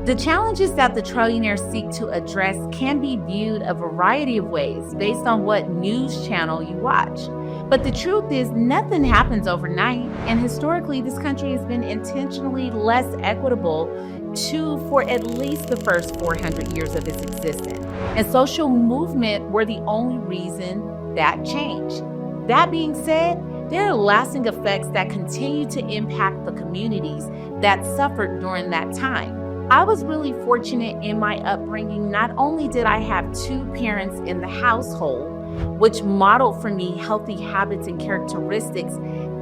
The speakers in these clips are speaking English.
The challenges that the trillionaires seek to address can be viewed a variety of ways based on what news channel you watch. But the truth is, nothing happens overnight, and historically, this country has been intentionally less equitable for at least the first 400 years of its existence. And social movement were the only reason that changed. That being said, there are lasting effects that continue to impact the communities that suffered during that time. I was really fortunate in my upbringing. Not only did I have two parents in the household, which modeled for me healthy habits and characteristics,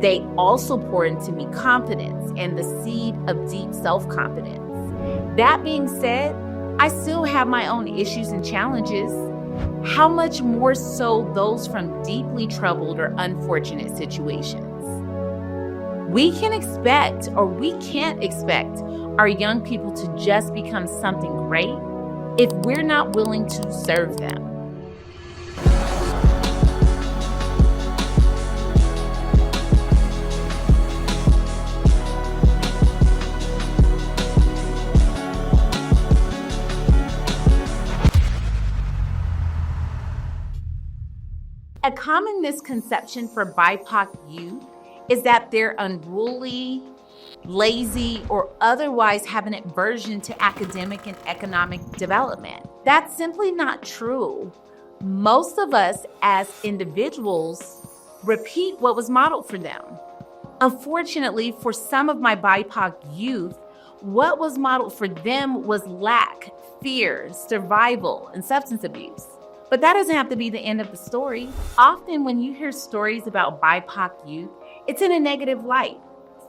they also poured into me confidence and the seed of deep self-confidence. That being said, I still have my own issues and challenges. How much more so those from deeply troubled or unfortunate situations? We can't expect our young people to just become something great if we're not willing to serve them. A common misconception for BIPOC youth is that they're unruly, lazy, or otherwise have an aversion to academic and economic development. That's simply not true. Most of us as individuals repeat what was modeled for them. Unfortunately, for some of my BIPOC youth, what was modeled for them was lack, fear, survival, and substance abuse. But that doesn't have to be the end of the story. Often when you hear stories about BIPOC youth, it's in a negative light.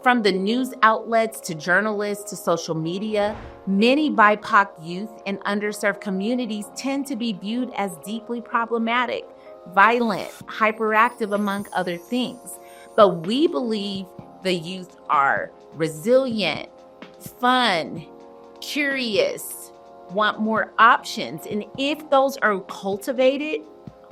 From the news outlets to journalists to social media, many BIPOC youth in underserved communities tend to be viewed as deeply problematic, violent, hyperactive, among other things. But we believe the youth are resilient, fun, curious, want more options. And if those are cultivated,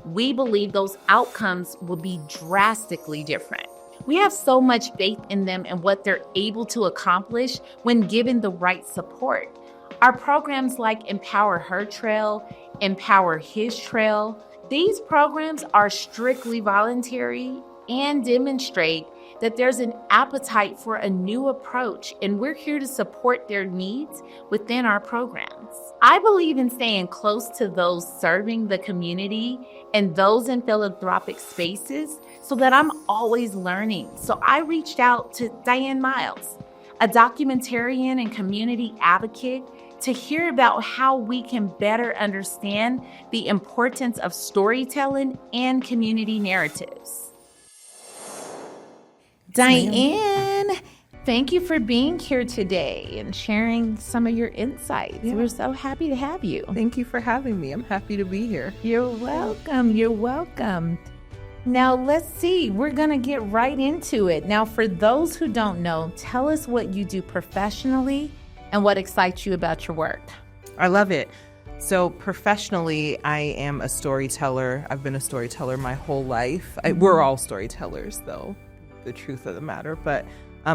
we believe those outcomes will be drastically different. We have so much faith in them and what they're able to accomplish when given the right support. Our programs like Empower Her Trail, Empower His Trail, these programs are strictly voluntary and demonstrate that there's an appetite for a new approach, and we're here to support their needs within our programs. I believe in staying close to those serving the community and those in philanthropic spaces so that I'm always learning. So I reached out to Dianne Myles, a documentarian and community advocate, to hear about how we can better understand the importance of storytelling and community narratives. Dianne, thank you for being here today and sharing some of your insights. Yeah. We're so happy to have you. Thank you for having me. I'm happy to be here. You're welcome. You're welcome. Now, let's see. We're going to get right into it. Now, for those who don't know, tell us what you do professionally and what excites you about your work. I love it. So professionally, I am a storyteller. I've been a storyteller my whole life. We're all storytellers, though, the truth of the matter. But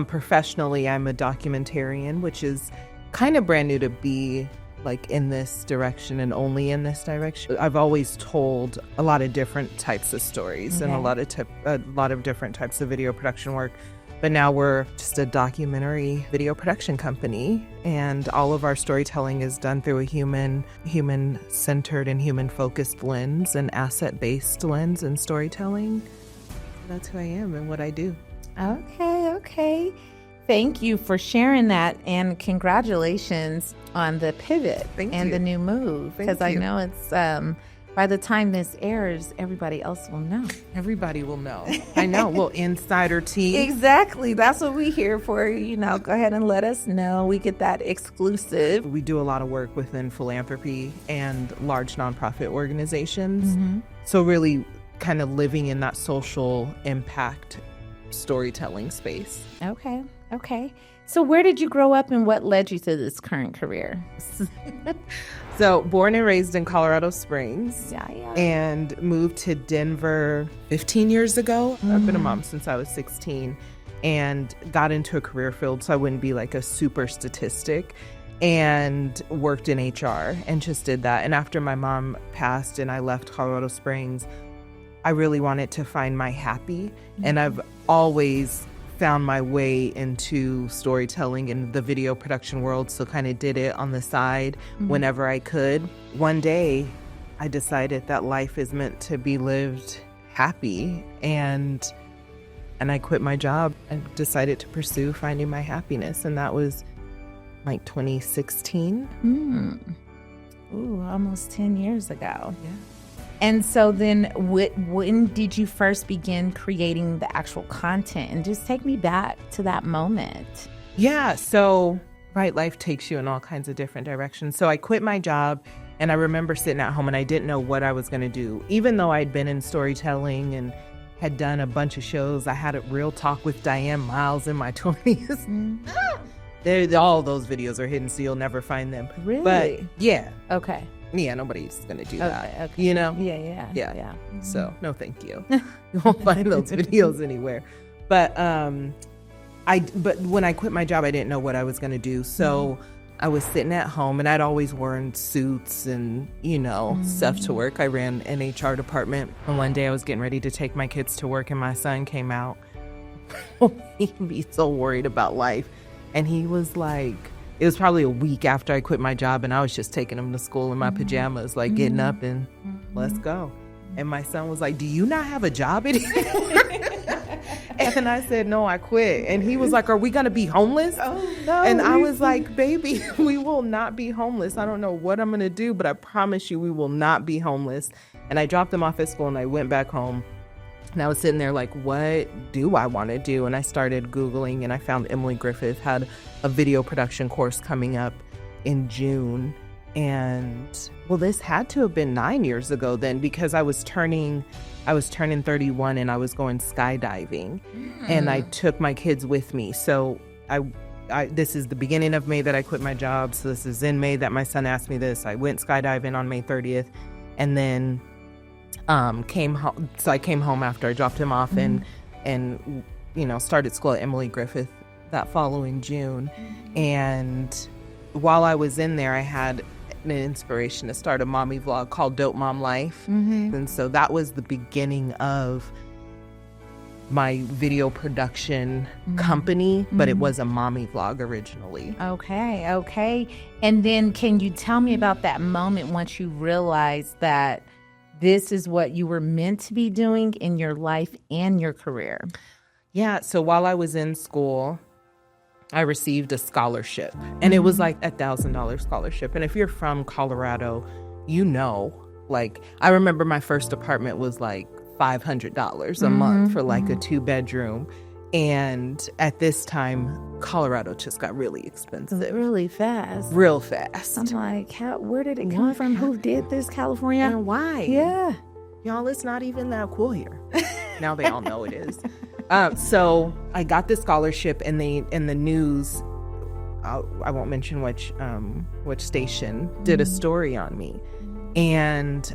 professionally, I'm a documentarian, which is kind of brand new to be like in this direction and only in this direction. I've always told a lot of different types of stories and a lot of different types of video production work. But now we're just a documentary video production company, and all of our storytelling is done through a human-centered and human-focused lens, and asset-based lens in storytelling. That's who I am and what I do. Okay. Thank you for sharing that, and congratulations on the pivot and the new move. Because I know it's by the time this airs, everybody else will know. Everybody will know. I know. Well, insider tea. Exactly. That's what we're here for. Go ahead and let us know. We get that exclusive. We do a lot of work within philanthropy and large nonprofit organizations. Mm-hmm. So really kind of living in that social impact storytelling space. Okay. So where did you grow up and what led you to this current career? So born and raised in Colorado Springs. Yeah. And moved to Denver 15 years ago. Mm-hmm. I've been a mom since I was 16 and got into a career field so I wouldn't be like a super statistic. and worked in HR and just did that. And after my mom passed and I left Colorado Springs, I really wanted to find my happy. And I've always found my way into storytelling in the video production world, so kind of did it on the side whenever I could. One day, I decided that life is meant to be lived happy, and I quit my job and decided to pursue finding my happiness, and that was like 2016. Ooh, almost 10 years ago. Yeah. And so then when did you first begin creating the actual content? And just take me back to that moment. Yeah, so life takes you in all kinds of different directions. So I quit my job, and I remember sitting at home and I didn't know what I was going to do. Even though I'd been in storytelling and had done a bunch of shows, I had a real talk with Dianne, Myles in my 20s. All those videos are hidden, so you'll never find them. Really? But yeah. Okay. Yeah, nobody's going to do that. Okay. You know? Yeah. So, no thank you. You won't find those videos anywhere. But but when I quit my job, I didn't know what I was going to do. So I was sitting at home, and I'd always worn suits and, stuff to work. I ran an HR department. And one day I was getting ready to take my kids to work, and my son came out. He'd be so worried about life. And he was like, it was probably a week after I quit my job, and I was just taking him to school in my pajamas, like getting up and let's go. And my son was like, do you not have a job anymore? And I said, no, I quit. And he was like, are we going to be homeless? Oh, no. And I was like, baby, we will not be homeless. I don't know what I'm going to do, but I promise you we will not be homeless. And I dropped him off at school, and I went back home. And I was sitting there like, what do I want to do? And I started Googling, and I found Emily Griffith had a video production course coming up in June. And well, this had to have been 9 years ago then, because I was turning 31 and I was going skydiving, and I took my kids with me. So I this is the beginning of May that I quit my job. So this is in May that my son asked me this. I went skydiving on May 30th, and then came home. So I came home after I dropped him off and started school at Emily Griffith that following June. And while I was in there, I had an inspiration to start a mommy vlog called Dope Mom Life. And so that was the beginning of my video production company, but it was a mommy vlog originally. Okay. And then can you tell me about that moment once you realized that this is what you were meant to be doing in your life and your career? Yeah. So while I was in school, I received a scholarship, and it was like $1,000 scholarship. And if you're from Colorado, like I remember my first apartment was like $500 a month for like a 2-bedroom. And at this time, Colorado just got really expensive. Really fast. Real fast. I'm like, where did it come from? Who did this, California? And why? Yeah. Y'all, it's not even that cool here. Now they all know it is. So I got this scholarship, and in the news, I won't mention which station, did a story on me. And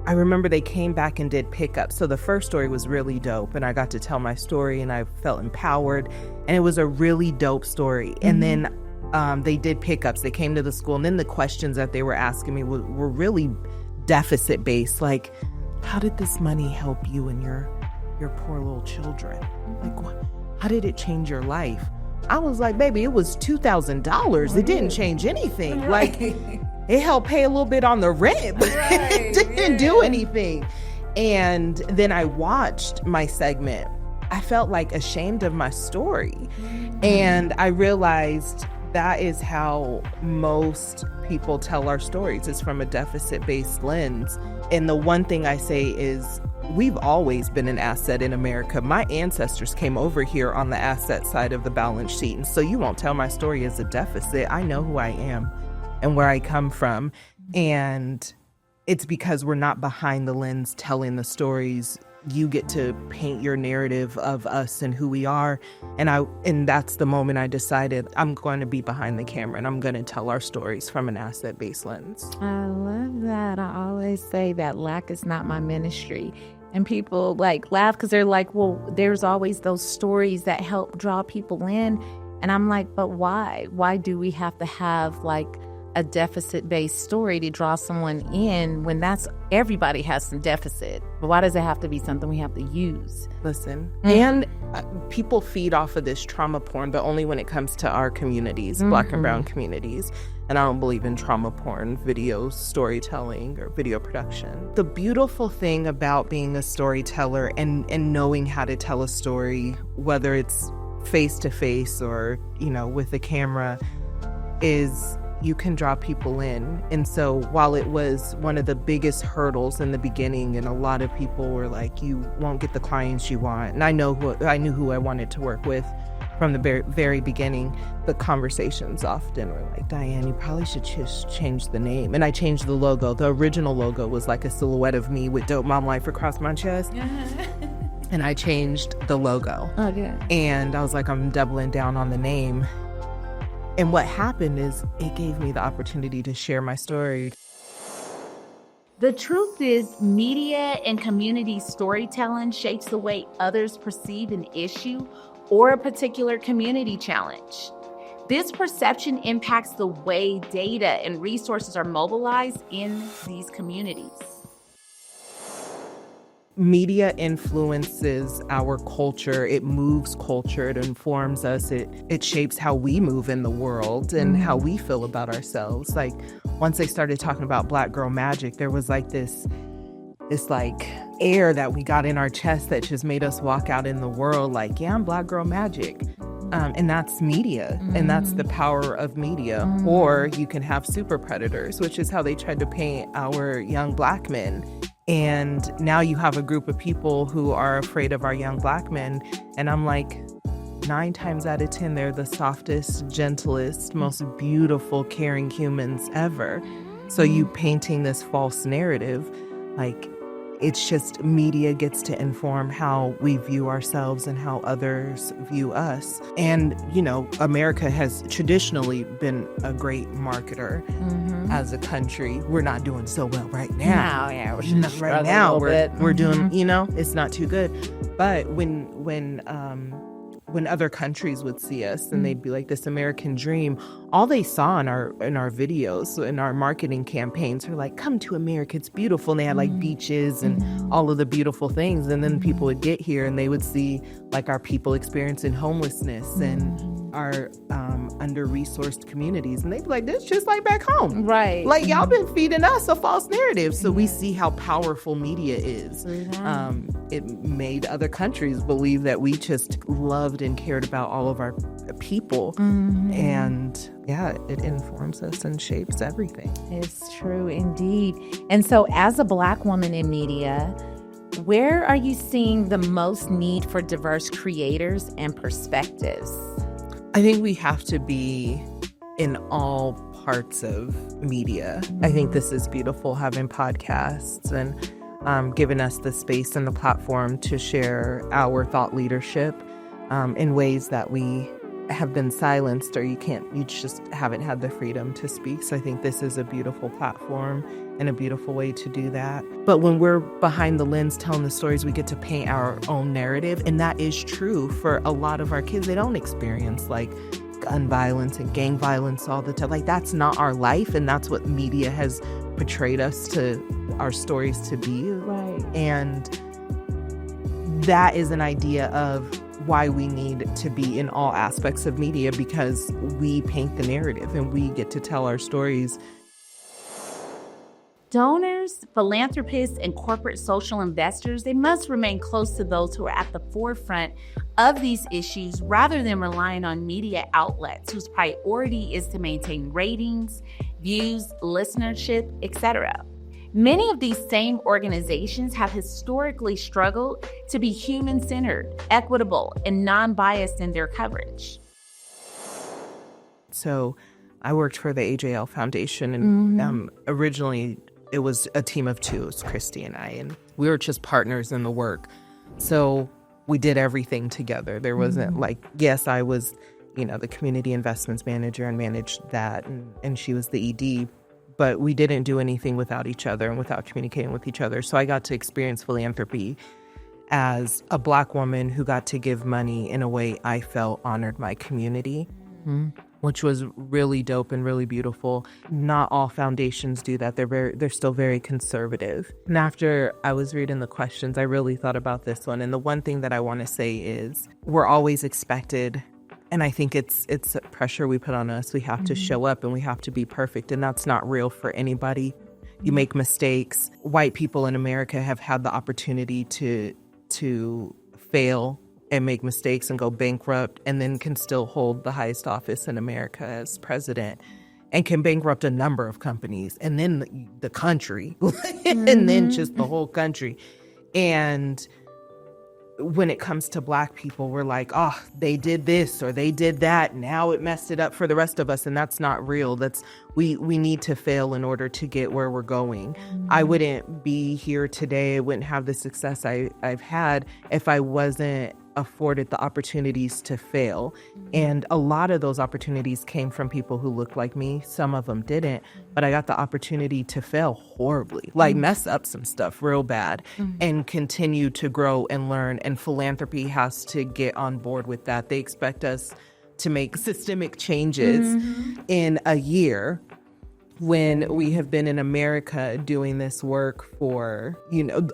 I remember they came back and did pickups. So the first story was really dope, and I got to tell my story, and I felt empowered, and it was a really dope story. And then they did pickups. They came to the school, and then the questions that they were asking me were really deficit based. Like, how did this money help you and your poor little children? Like, how did it change your life? I was like, baby, it was $2,000. It didn't change anything. Right. Like, it helped pay a little bit on the rent, but it didn't do anything. And then I watched my segment. I felt like ashamed of my story. And I realized that is how most people tell our stories, is from a deficit-based lens. And the one thing I say is, we've always been an asset in America. My ancestors came over here on the asset side of the balance sheet. And so you won't tell my story as a deficit. I know who I am and where I come from. And it's because we're not behind the lens telling the stories. You get to paint your narrative of us and who we are. And that's the moment I decided I'm going to be behind the camera, and I'm going to tell our stories from an asset-based lens. I love that. I always say that lack is not my ministry. And people like laugh because they're like, well, there's always those stories that help draw people in. And I'm like, but why? Why do we have to have like a deficit-based story to draw someone in when everybody has some deficit? But why does it have to be something we have to use? Listen, and people feed off of this trauma porn, but only when it comes to our communities, Black and brown communities. And I don't believe in trauma porn, video storytelling, or video production. The beautiful thing about being a storyteller and knowing how to tell a story, whether it's face-to-face or, with a camera, is you can draw people in. And so while it was one of the biggest hurdles in the beginning, and a lot of people were like, you won't get the clients you want. And I knew who I wanted to work with from the very, very beginning. The conversations often were like, Dianne, you probably should just change the name. And I changed the logo. The original logo was like a silhouette of me with Dope Mom Life across my chest. And I changed the logo. Okay. And I was like, I'm doubling down on the name. And what happened is it gave me the opportunity to share my story. The truth is, media and community storytelling shapes the way others perceive an issue or a particular community challenge. This perception impacts the way data and resources are mobilized in these communities. Media influences our culture. It moves culture. It informs us. It shapes how we move in the world and how we feel about ourselves. Like, once they started talking about Black girl magic, there was like this like air that we got in our chest that just made us walk out in the world like, yeah, I'm Black girl magic. And that's media. And that's the power of media. Or you can have super predators, which is how they tried to paint our young Black men. And now you have a group of people who are afraid of our young Black men. And I'm like, 9 times out of 10, they're the softest, gentlest, most beautiful, caring humans ever. So you painting this false narrative, like, it's just media gets to inform how we view ourselves and how others view us. And, America has traditionally been a great marketer as a country. We're not doing so well right now. We're doing, it's not too good. But when other countries would see us and they'd be like, this American dream, all they saw in our videos, in our marketing campaigns, were like, come to America, it's beautiful. And they had like beaches and all of the beautiful things. And then people would get here and they would see like our people experiencing homelessness and our under-resourced communities. And they'd be like, this is just like back home. Right. Like, y'all been feeding us a false narrative. So we see how powerful media is. It made other countries believe that we just loved and cared about all of our people. And yeah, it informs us and shapes everything. It's true indeed. And so as a Black woman in media, where are you seeing the most need for diverse creators and perspectives? I think we have to be in all parts of media. I think this is beautiful, having podcasts and giving us the space and the platform to share our thought leadership in ways that we have been silenced, or you just haven't had the freedom to speak. So I think this is a beautiful platform and a beautiful way to do that. But when we're behind the lens telling the stories, we get to paint our own narrative. And that is true for a lot of our kids. They don't experience like gun violence and gang violence all the time. Like, that's not our life. And that's what media has portrayed us to, our stories to be. Right. And that is an idea of why we need to be in all aspects of media, because we paint the narrative and we get to tell our stories. Donors, philanthropists, and corporate social investors, they must remain close to those who are at the forefront of these issues rather than relying on media outlets whose priority is to maintain ratings, views, listenership, etc. Many of these same organizations have historically struggled to be human-centered, equitable, and non-biased in their coverage. So I worked for the AJL Foundation, and originally it was a team of 2. It was Christy and I, and we were just partners in the work. So we did everything together. There wasn't like, yes, I was, the community investments manager and managed that, and she was the ED. But we didn't do anything without each other and without communicating with each other. So I got to experience philanthropy as a Black woman who got to give money in a way I felt honored my community, which was really dope and really beautiful. Not all foundations do that. They're still very conservative. And after I was reading the questions, I really thought about this one. And the one thing that I want to say is we're always expected, and I think it's a pressure we put on us. We have to show up and we have to be perfect. And that's not real for anybody. You make mistakes. White people in America have had the opportunity to fail and make mistakes and go bankrupt, and then can still hold the highest office in America as president, and can bankrupt a number of companies, and then the country, and then just the whole country. And when it comes to Black people, we're like, oh, they did this or they did that. Now it messed it up for the rest of us. And that's not real. We need to fail in order to get where we're going. I wouldn't be here today. I wouldn't have the success I've had if I wasn't afforded the opportunities to fail. And a lot of those opportunities came from people who looked like me. Some of them didn't, but I got the opportunity to fail horribly, like mess up some stuff real bad, and continue to grow and learn. And Philanthropy has to get on board with that. They expect us to make systemic changes in a year, when we have been in America doing this work for,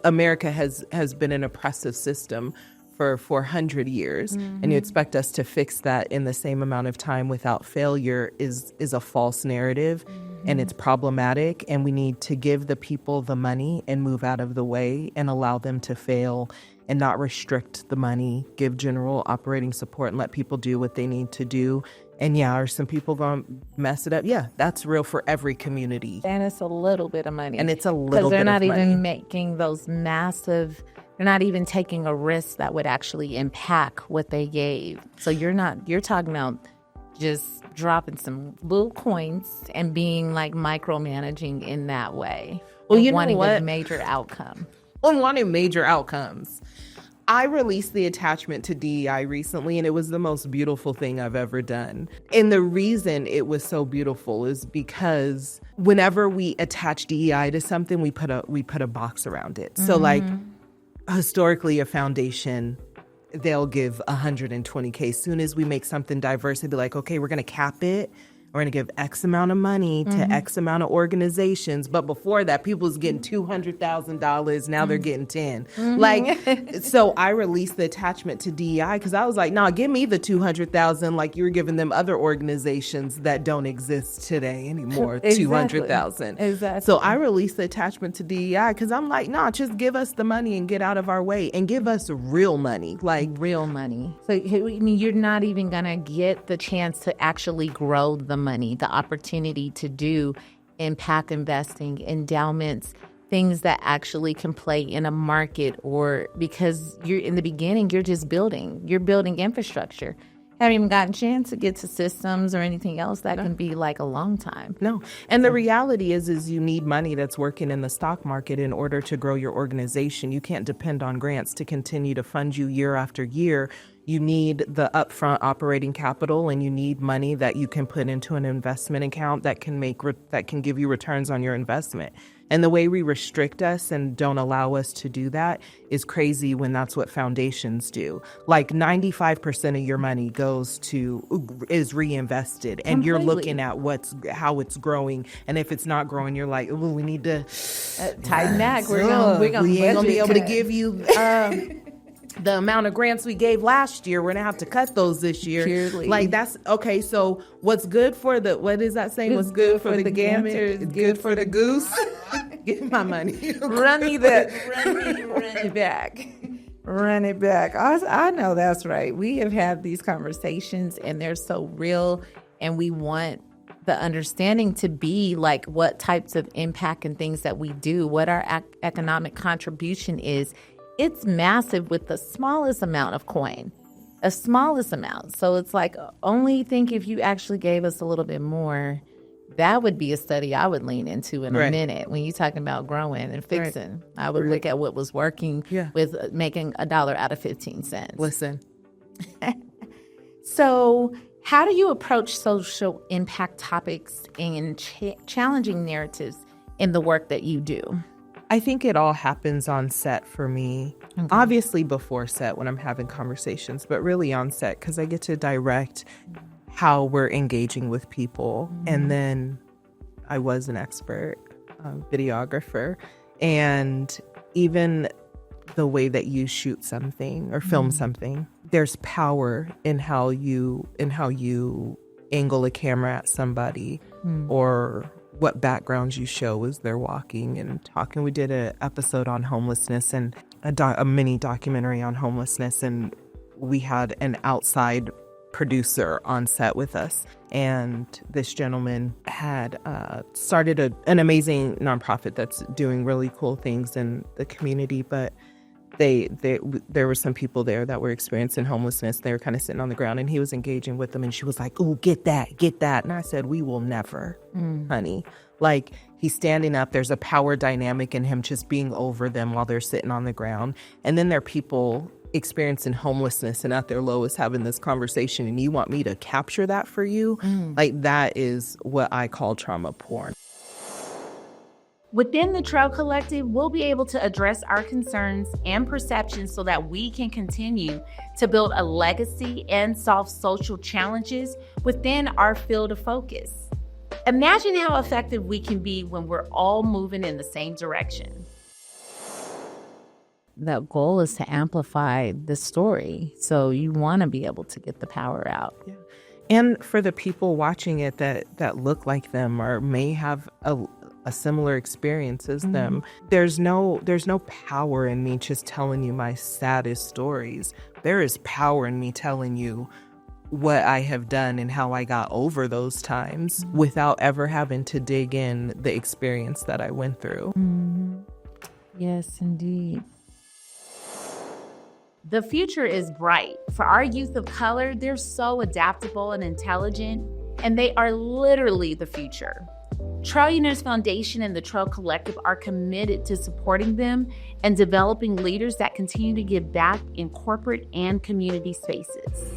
America has been an oppressive system for 400 years, and you expect us to fix that in the same amount of time without failure is a false narrative, and it's problematic, and we need to give the people the money and move out of the way and allow them to fail and not restrict the money, give general operating support and let people do what they need to do. And yeah, are some people going to mess it up? Yeah, that's real for every community. And it's a little bit of money. And it's a little bit of money. Because they're not even money. making those massive, they're not even taking a risk that would actually impact what they gave. So you're talking about just dropping some little coins and being like micromanaging in that way. Well, you know wanting what? a major outcome. Well, wanting major outcomes. I released the attachment to DEI recently, and it was the most beautiful thing I've ever done. And the reason it was so beautiful is because whenever we attach DEI to something, we put a box around it. So like historically, a foundation, they'll give 120K. As soon as we make something diverse, they'd be like, okay, we're going to cap it. We're going to give X amount of money to X amount of organizations. But before that, people was getting $200,000. Now they're getting 10. Like, so I released the attachment to DEI because I was like, nah, give me the 200,000 like you were giving them other organizations that don't exist today anymore. Exactly. 200,000. Exactly. So I released the attachment to DEI because I'm like, nah, just give us the money and get out of our way and give us real money. Like real money. So I mean, you're not even going to get the chance to actually grow the money, the opportunity to do impact investing, endowments, things that actually can play in a market, or because you're in the beginning, you're building infrastructure. Haven't even gotten a chance to get to systems or anything else. That can be like a long time. No. And the reality is you need money that's working in the stock market in order to grow your organization. You can't depend on grants to continue to fund you year after year. You need the upfront operating capital, and you need money that you can put into an investment account that can give you returns on your investment. And the way we restrict us and don't allow us to do that is crazy when that's what foundations do. Like 95% of your money is reinvested, and you're looking at how it's growing. And if it's not growing, you're like, oh, we need to tighten back. We ain't gonna be able to give you the amount of grants we gave last year. We're gonna have to cut those this year. Purely. Like that's okay. So what's good for what is that saying? What's good for the gander is good for the goose. Give my money. Run it back. Run it back. I know that's right. We have had these conversations, and they're so real, and we want the understanding to be like what types of impact and things that we do, what our economic contribution is. It's massive with the smallest amount of coin, the smallest amount. So it's like, only think if you actually gave us a little bit more, that would be a study I would lean into in a minute. When you're talking about growing and fixing, I would look at what was working with making $1 out of 15 cents. Listen. So how do you approach social impact topics and challenging narratives in the work that you do? I think it all happens on set for me. Okay. Obviously before set when I'm having conversations, but really on set because I get to direct how we're engaging with people. And then I was an expert videographer. And even the way that you shoot something or film something, there's power in how you angle a camera at somebody or what backgrounds you show as they're walking and talking. We did an episode on homelessness and a mini documentary on homelessness, and we had an outside producer on set with us. And this gentleman had started an amazing nonprofit that's doing really cool things in the community, but there were some people there that were experiencing homelessness. They were kind of sitting on the ground, and he was engaging with them, and she was like, "Oh, get that. And I said, "We will never, honey." Like, he's standing up. There's a power dynamic in him just being over them while they're sitting on the ground. And then there are people experiencing homelessness and at their lowest having this conversation, and you want me to capture that for you? Like, that is what I call trauma porn. Within the Trail Collective, we'll be able to address our concerns and perceptions so that we can continue to build a legacy and solve social challenges within our field of focus. Imagine how effective we can be when we're all moving in the same direction. The goal is to amplify the story. So you want to be able to get the power out. Yeah. And for the people watching it that look like them or may have a similar experience as them, there's no power in me just telling you my saddest stories. There is power in me telling you what I have done and how I got over those times without ever having to dig in the experience that I went through. Yes, indeed. The future is bright. For our youth of color, they're so adaptable and intelligent, and they are literally the future. Trailuners Foundation and the Trail Collective are committed to supporting them and developing leaders that continue to give back in corporate and community spaces.